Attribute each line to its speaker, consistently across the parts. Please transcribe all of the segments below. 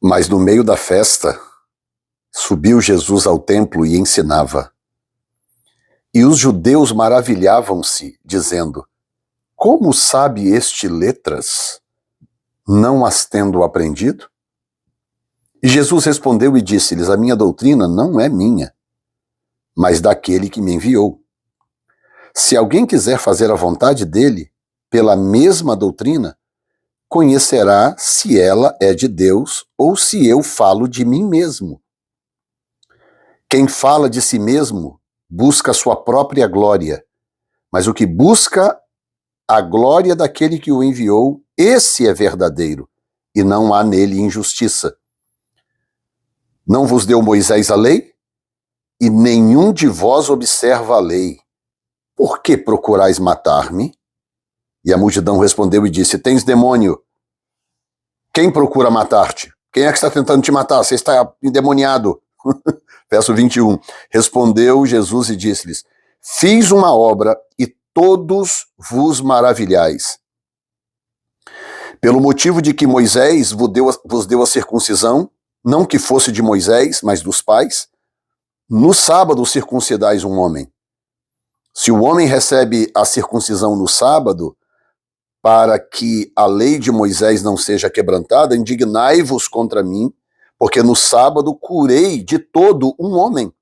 Speaker 1: Mas no meio da festa, subiu Jesus ao templo e ensinava. E os judeus maravilhavam-se, dizendo: Como sabe este letras, não as tendo aprendido? E Jesus respondeu e disse-lhes: A minha doutrina não é minha, mas daquele que me enviou. Se alguém quiser fazer a vontade dele, pela mesma doutrina, conhecerá se ela é de Deus ou se eu falo de mim mesmo. Quem fala de si mesmo busca a sua própria glória, mas o que busca a glória daquele que o enviou, esse é verdadeiro, e não há nele injustiça. Não vos deu Moisés a lei? E nenhum de vós observa a lei. Por que procurais matar-me? E a multidão respondeu e disse: Tens demônio. Quem procura matar-te? Quem é que está tentando te matar? Você está endemoniado. Verso 21. Respondeu Jesus e disse-lhes: Fiz uma obra e todos vos maravilhais. Pelo motivo de que Moisés vos deu a circuncisão, não que fosse de Moisés, mas dos pais, no sábado circuncidais um homem. Se o homem recebe a circuncisão no sábado, para que a lei de Moisés não seja quebrantada, indignai-vos contra mim, porque no sábado curei de todo um homem.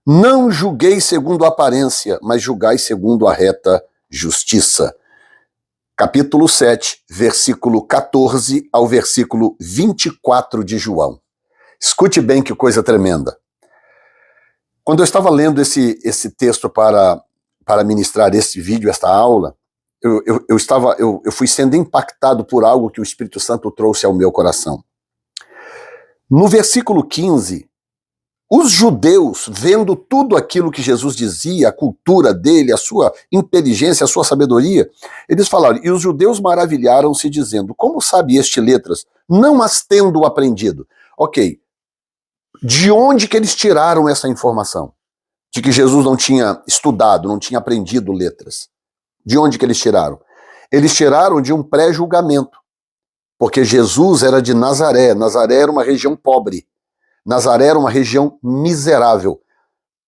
Speaker 1: Não julguei segundo a aparência, mas julgai segundo a reta justiça. Capítulo 7, versículo 14 ao versículo 24 de João. Escute bem que coisa tremenda. Quando eu estava lendo esse texto para ministrar este vídeo, esta aula, eu fui sendo impactado por algo que o Espírito Santo trouxe ao meu coração. No versículo 15, os judeus, vendo tudo aquilo que Jesus dizia, a cultura dele, a sua inteligência, a sua sabedoria, eles falaram, e os judeus maravilharam-se dizendo: Como sabe este letras, não as tendo aprendido? Ok, de onde que eles tiraram essa informação? De que Jesus não tinha estudado, não tinha aprendido letras. De onde que eles tiraram? Eles tiraram de um pré-julgamento, porque Jesus era de Nazaré. Nazaré era uma região pobre. Nazaré era uma região miserável.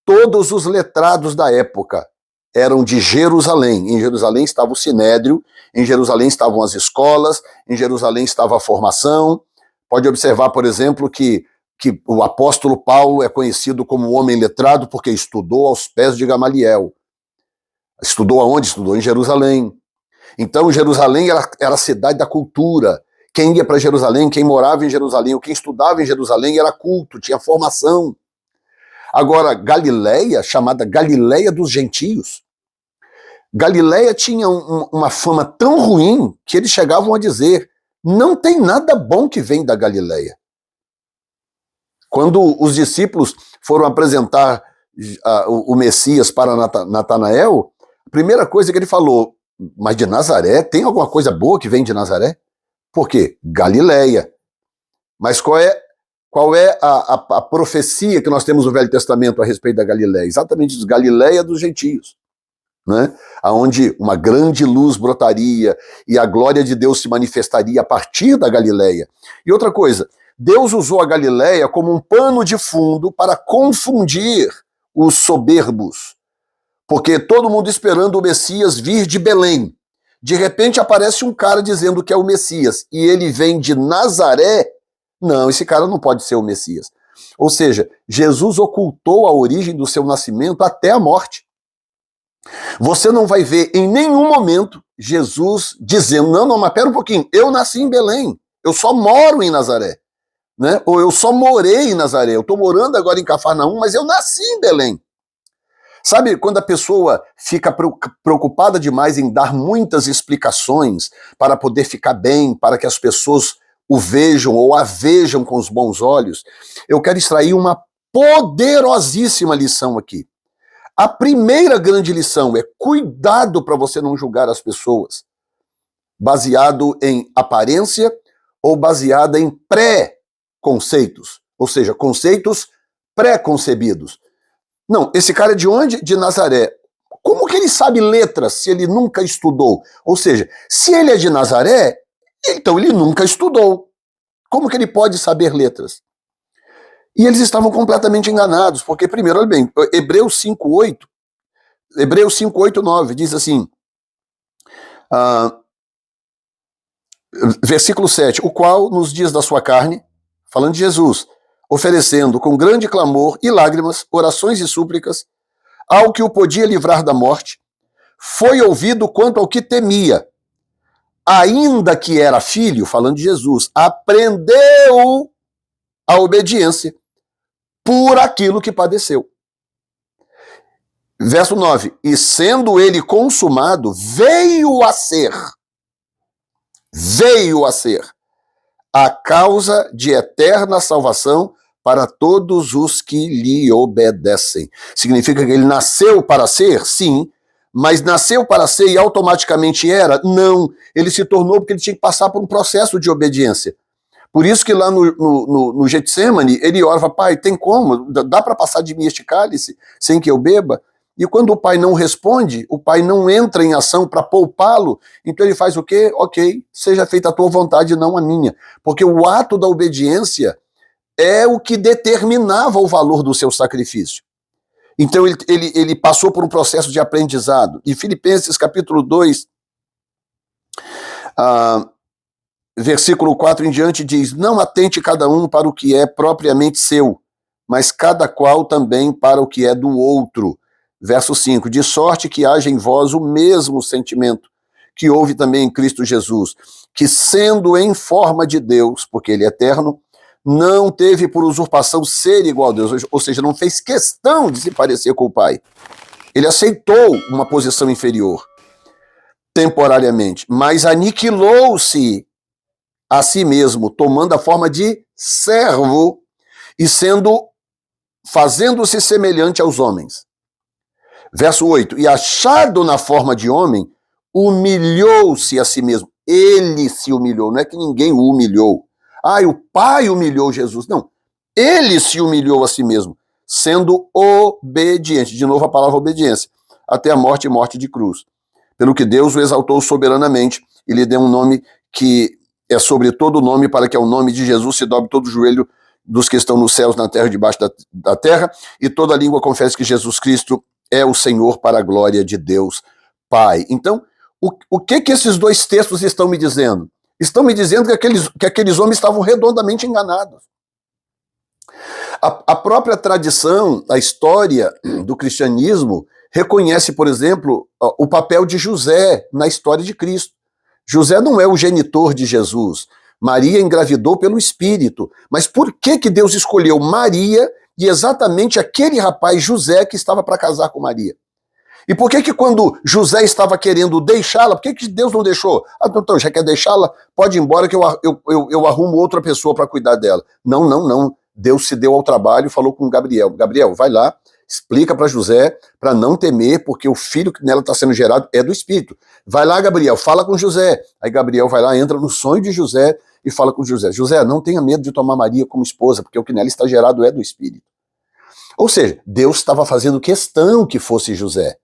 Speaker 1: Todos os letrados da época eram de Jerusalém. Em Jerusalém estava o Sinédrio, em Jerusalém estavam as escolas, em Jerusalém estava a formação. Pode observar, por exemplo, que o apóstolo Paulo é conhecido como homem letrado porque estudou aos pés de Gamaliel. Estudou aonde? Estudou em Jerusalém. Então, Jerusalém era a cidade da cultura. Quem ia para Jerusalém, quem morava em Jerusalém, ou quem estudava em Jerusalém era culto, tinha formação. Agora, Galileia, chamada Galileia dos gentios, Galileia tinha uma fama tão ruim que eles chegavam a dizer: não tem nada bom que vem da Galileia. Quando os discípulos foram apresentar o Messias para Natanael, a primeira coisa que ele falou: mas de Nazaré, tem alguma coisa boa que vem de Nazaré? Por quê? Galileia. Mas qual é a profecia que nós temos no Velho Testamento a respeito da Galileia? Exatamente isso, Galileia dos gentios, né? Onde uma grande luz brotaria e a glória de Deus se manifestaria a partir da Galileia. E outra coisa, Deus usou a Galileia como um pano de fundo para confundir os soberbos, porque todo mundo esperando o Messias vir de Belém. De repente aparece um cara dizendo que é o Messias, e ele vem de Nazaré. Não, esse cara não pode ser o Messias. Ou seja, Jesus ocultou a origem do seu nascimento até a morte. Você não vai ver em nenhum momento Jesus dizendo: não, mas pera um pouquinho, eu nasci em Belém, eu só moro em Nazaré. Né? Ou eu só morei em Nazaré, eu estou morando agora em Cafarnaum, mas eu nasci em Belém. Sabe, quando a pessoa fica preocupada demais em dar muitas explicações para poder ficar bem, para que as pessoas o vejam ou a vejam com os bons olhos, eu quero extrair uma poderosíssima lição aqui. A primeira grande lição é: cuidado para você não julgar as pessoas baseado em aparência ou baseada em pré-conceitos, ou seja, conceitos pré-concebidos. Não, esse cara é de onde? De Nazaré. Como que ele sabe letras se ele nunca estudou? Ou seja, se ele é de Nazaré, então ele nunca estudou. Como que ele pode saber letras? E eles estavam completamente enganados, porque, primeiro, olha bem, Hebreus 5:8, Hebreus 5:8, 9, diz assim, versículo 7, o qual, nos dias da sua carne, falando de Jesus, oferecendo com grande clamor e lágrimas, orações e súplicas, ao que o podia livrar da morte, foi ouvido quanto ao que temia, ainda que era filho, falando de Jesus, aprendeu a obediência por aquilo que padeceu. Verso 9, e sendo ele consumado, veio a ser a causa de eterna salvação para todos os que lhe obedecem. Significa que ele nasceu para ser? Sim. Mas nasceu para ser e automaticamente era? Não. Ele se tornou porque ele tinha que passar por um processo de obediência. Por isso que lá no Getsemane, ele ora, pai, tem como? Dá para passar de mim este cálice sem que eu beba? E quando o pai não responde, o pai não entra em ação para poupá-lo, então ele faz o quê? Ok, seja feita a tua vontade, não a minha. Porque o ato da obediência é o que determinava o valor do seu sacrifício. Então ele passou por um processo de aprendizado. E Filipenses capítulo 2, versículo 4 em diante diz, não atente cada um para o que é propriamente seu, mas cada qual também para o que é do outro. Verso 5, de sorte que haja em vós o mesmo sentimento que houve também em Cristo Jesus, que sendo em forma de Deus, porque ele é eterno, não teve por usurpação ser igual a Deus, ou seja, não fez questão de se parecer com o Pai. Ele aceitou uma posição inferior, temporariamente, mas aniquilou-se a si mesmo, tomando a forma de servo e fazendo-se semelhante aos homens. Verso 8, e achado na forma de homem, humilhou-se a si mesmo. Ele se humilhou, não é que ninguém o humilhou. O Pai humilhou Jesus. Não, ele se humilhou a si mesmo, sendo obediente. De novo a palavra obediência. Até a morte e morte de cruz. Pelo que Deus o exaltou soberanamente e lhe deu um nome que é sobre todo nome, para que ao nome de Jesus se dobre todo o joelho dos que estão nos céus, na terra, debaixo da terra, e toda língua confesse que Jesus Cristo é o Senhor, para a glória de Deus Pai. Então, o que esses dois textos estão me dizendo? Estão me dizendo que aqueles homens estavam redondamente enganados. A própria tradição, a história do cristianismo, reconhece, por exemplo, o papel de José na história de Cristo. José não é o genitor de Jesus. Maria engravidou pelo Espírito. Mas por que Deus escolheu Maria e exatamente aquele rapaz José que estava para casar com Maria? E por que quando José estava querendo deixá-la, por que Deus não deixou? Então, já quer deixá-la? Pode ir embora que eu arrumo outra pessoa para cuidar dela. Não. Deus se deu ao trabalho e falou com Gabriel. Gabriel, vai lá, explica para José, para não temer, porque o filho que nela está sendo gerado é do Espírito. Vai lá, Gabriel, fala com José. Aí Gabriel vai lá, entra no sonho de José e fala com José. José, não tenha medo de tomar Maria como esposa, porque o que nela está gerado é do Espírito. Ou seja, Deus estava fazendo questão que fosse José.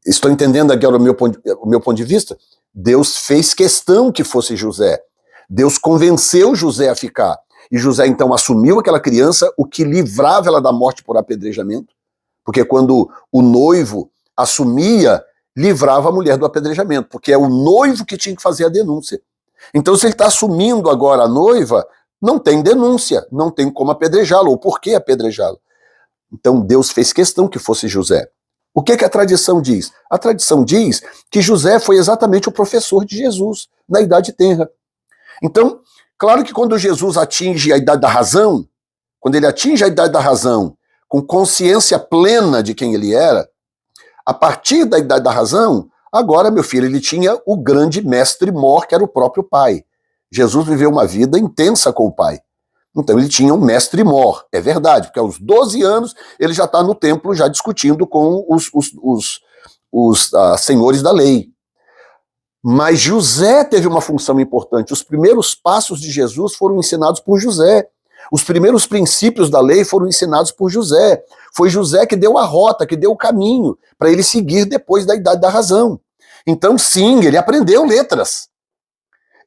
Speaker 1: Estou entendendo agora o meu ponto de vista? Deus fez questão que fosse José. Deus convenceu José a ficar. E José, então, assumiu aquela criança, o que livrava ela da morte por apedrejamento. Porque quando o noivo assumia, livrava a mulher do apedrejamento. Porque é o noivo que tinha que fazer a denúncia. Então, se ele está assumindo agora a noiva, não tem denúncia, não tem como apedrejá-lo, ou por que apedrejá-lo. Então, Deus fez questão que fosse José. O que a tradição diz? A tradição diz que José foi exatamente o professor de Jesus na idade tenra. Então, claro que quando Jesus atinge a idade da razão, quando ele atinge a idade da razão, com consciência plena de quem ele era, a partir da idade da razão, agora, meu filho, ele tinha o grande mestre mor, que era o próprio Pai. Jesus viveu uma vida intensa com o Pai. Então ele tinha um mestre mor, é verdade, porque aos 12 anos ele já está no templo já discutindo com os senhores da lei. Mas José teve uma função importante. Os primeiros passos de Jesus foram ensinados por José. Os primeiros princípios da lei foram ensinados por José. Foi José que deu a rota, que deu o caminho para ele seguir depois da idade da razão. Então sim, ele aprendeu letras.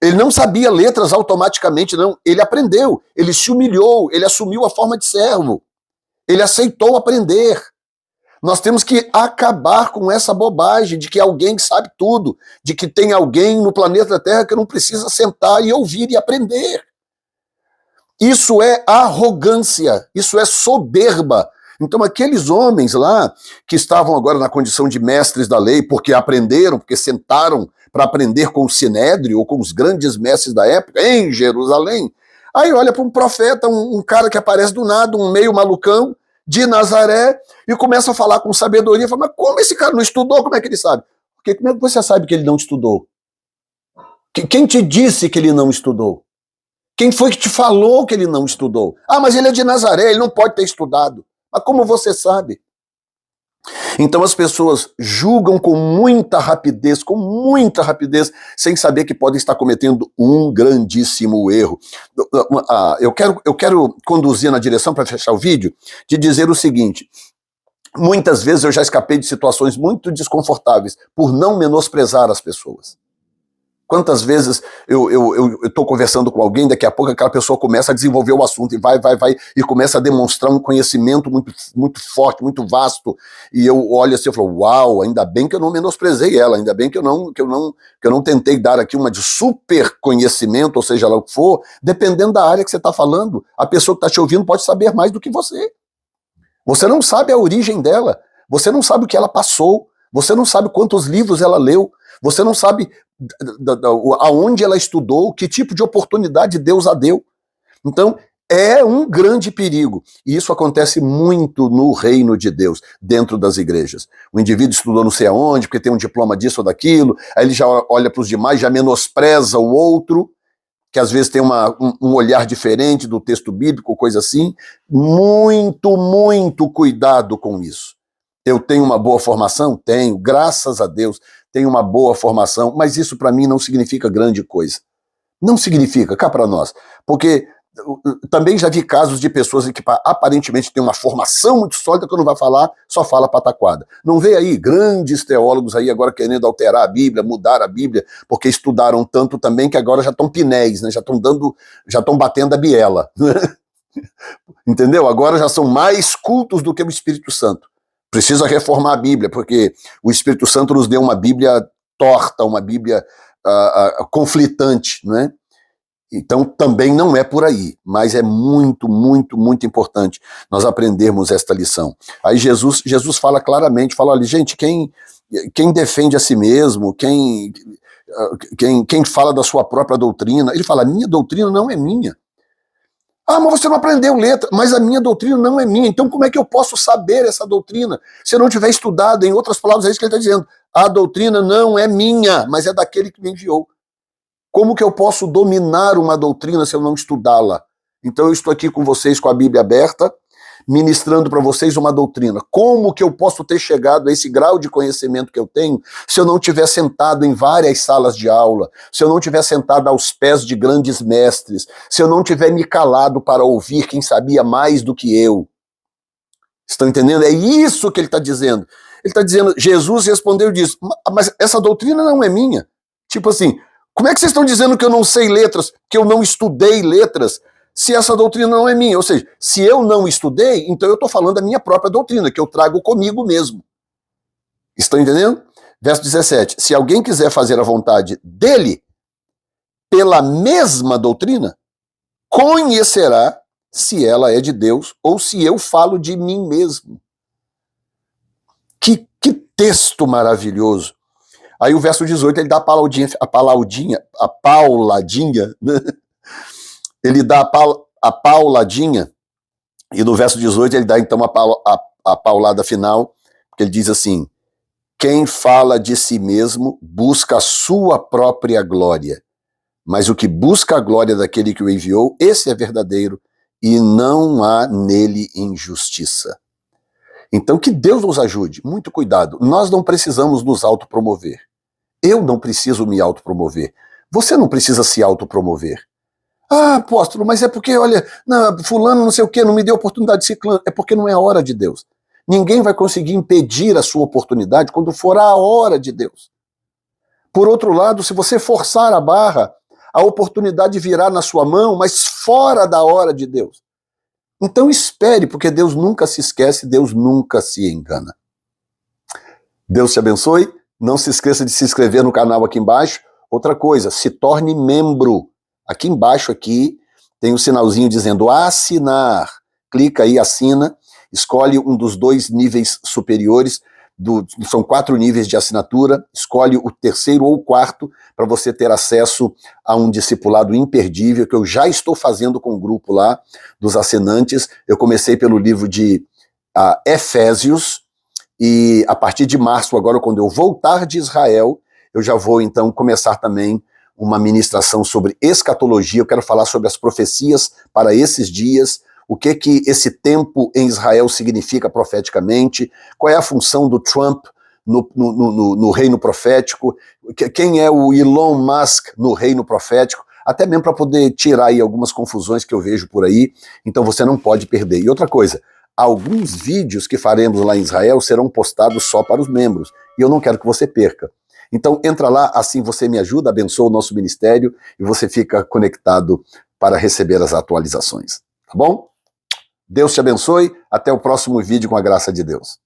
Speaker 1: Ele não sabia letras automaticamente, não. Ele aprendeu, ele se humilhou, ele assumiu a forma de servo. Ele aceitou aprender. Nós temos que acabar com essa bobagem de que alguém sabe tudo, de que tem alguém no planeta Terra que não precisa sentar e ouvir e aprender. Isso é arrogância, isso é soberba. Então aqueles homens lá, que estavam agora na condição de mestres da lei, porque aprenderam, porque sentaram para aprender com o Sinédrio, ou com os grandes mestres da época, em Jerusalém, aí olha para um profeta, um cara que aparece do nada, um meio malucão, de Nazaré, e começa a falar com sabedoria, fala, mas como esse cara não estudou, como é que ele sabe? Porque como é que você sabe que ele não estudou? Quem te disse que ele não estudou? Quem foi que te falou que ele não estudou? Ah, mas ele é de Nazaré, ele não pode ter estudado. Mas como você sabe? Então as pessoas julgam com muita rapidez, sem saber que podem estar cometendo um grandíssimo erro. Eu quero conduzir na direção, para fechar o vídeo, de dizer o seguinte: muitas vezes eu já escapei de situações muito desconfortáveis por não menosprezar as pessoas. Quantas vezes eu estou conversando com alguém, daqui a pouco aquela pessoa começa a desenvolver o assunto e vai, e começa a demonstrar um conhecimento muito forte, muito vasto, e eu olho assim e falo, uau, ainda bem que eu não menosprezei ela, ainda bem que eu não tentei dar aqui uma de super conhecimento, ou seja lá o que for, dependendo da área que você está falando, a pessoa que está te ouvindo pode saber mais do que você. Você não sabe a origem dela, você não sabe o que ela passou, você não sabe quantos livros ela leu, você não sabe aonde ela estudou, que tipo de oportunidade Deus a deu. Então, é um grande perigo. E isso acontece muito no reino de Deus, dentro das igrejas. O indivíduo estudou não sei aonde, porque tem um diploma disso ou daquilo, aí ele já olha para os demais, já menospreza o outro, que às vezes tem um olhar diferente do texto bíblico, coisa assim. Muito cuidado com isso. Eu tenho uma boa formação? Tenho, graças a Deus, tenho uma boa formação, mas isso para mim não significa grande coisa. Não significa, cá para nós. Porque também já vi casos de pessoas que aparentemente têm uma formação muito sólida, que não vai falar, só fala pataquada. Não vê aí grandes teólogos aí agora querendo alterar a Bíblia, mudar a Bíblia, porque estudaram tanto também que agora já estão pinéis, né? Já estão batendo a biela. Entendeu? Agora já são mais cultos do que o Espírito Santo. Precisa reformar a Bíblia, porque o Espírito Santo nos deu uma Bíblia torta, uma Bíblia conflitante, né? Então também não é por aí, mas é muito importante nós aprendermos esta lição. Aí Jesus fala claramente, fala, olha, gente, quem defende a si mesmo, quem fala da sua própria doutrina, ele fala, a minha doutrina não é minha. Ah, mas você não aprendeu letra, mas a minha doutrina não é minha, então como é que eu posso saber essa doutrina se eu não tiver estudado? Em outras palavras, é isso que ele está dizendo. A doutrina não é minha, mas é daquele que me enviou. Como que eu posso dominar uma doutrina se eu não estudá-la? Então eu estou aqui com vocês com a Bíblia aberta, ministrando para vocês uma doutrina. Como que eu posso ter chegado a esse grau de conhecimento que eu tenho se eu não tiver sentado em várias salas de aula, se eu não tiver sentado aos pés de grandes mestres, se eu não tiver me calado para ouvir quem sabia mais do que eu? Estão entendendo? É isso que ele está dizendo. Ele está dizendo, Jesus respondeu e disse, mas essa doutrina não é minha. Tipo assim, como é que vocês estão dizendo que eu não sei letras, que eu não estudei letras, se essa doutrina não é minha? Ou seja, se eu não estudei, então eu estou falando da minha própria doutrina, que eu trago comigo mesmo. Estão entendendo? Verso 17. Se alguém quiser fazer a vontade dele, pela mesma doutrina, conhecerá se ela é de Deus ou se eu falo de mim mesmo. Que texto maravilhoso. Aí o verso 18, ele dá a pauladinha, né? Ele dá a pauladinha, e no verso 18 ele dá então a paulada final, porque ele diz assim, quem fala de si mesmo busca a sua própria glória, mas o que busca a glória daquele que o enviou, esse é verdadeiro, e não há nele injustiça. Então que Deus nos ajude, muito cuidado, nós não precisamos nos autopromover, eu não preciso me autopromover, você não precisa se autopromover. Ah, apóstolo, mas é porque, olha, fulano não sei o que, não me deu oportunidade de ciclano. É porque não é a hora de Deus. Ninguém vai conseguir impedir a sua oportunidade quando for a hora de Deus. Por outro lado, se você forçar a barra a oportunidade virá na sua mão, mas fora da hora de Deus. Então espere, porque Deus nunca se esquece, Deus nunca se engana. Deus te abençoe. Não se esqueça de se inscrever no canal aqui embaixo. Outra coisa, se torne membro. Aqui embaixo aqui tem um sinalzinho dizendo assinar. Clica aí, assina, escolhe um dos 2 níveis superiores, são 4 níveis de assinatura, escolhe o 3º ou o 4º para você ter acesso a um discipulado imperdível que eu já estou fazendo com o grupo lá dos assinantes. Eu comecei pelo livro de Efésios e a partir de março, agora quando eu voltar de Israel, eu já vou então começar também uma ministração sobre escatologia. Eu quero falar sobre as profecias para esses dias, o que esse tempo em Israel significa profeticamente, qual é a função do Trump no reino profético, quem é o Elon Musk no reino profético, até mesmo para poder tirar aí algumas confusões que eu vejo por aí. Então você não pode perder. E outra coisa, alguns vídeos que faremos lá em Israel serão postados só para os membros, e eu não quero que você perca. Então entra lá, assim você me ajuda, abençoa o nosso ministério e você fica conectado para receber as atualizações. Tá bom? Deus te abençoe, até o próximo vídeo com a graça de Deus.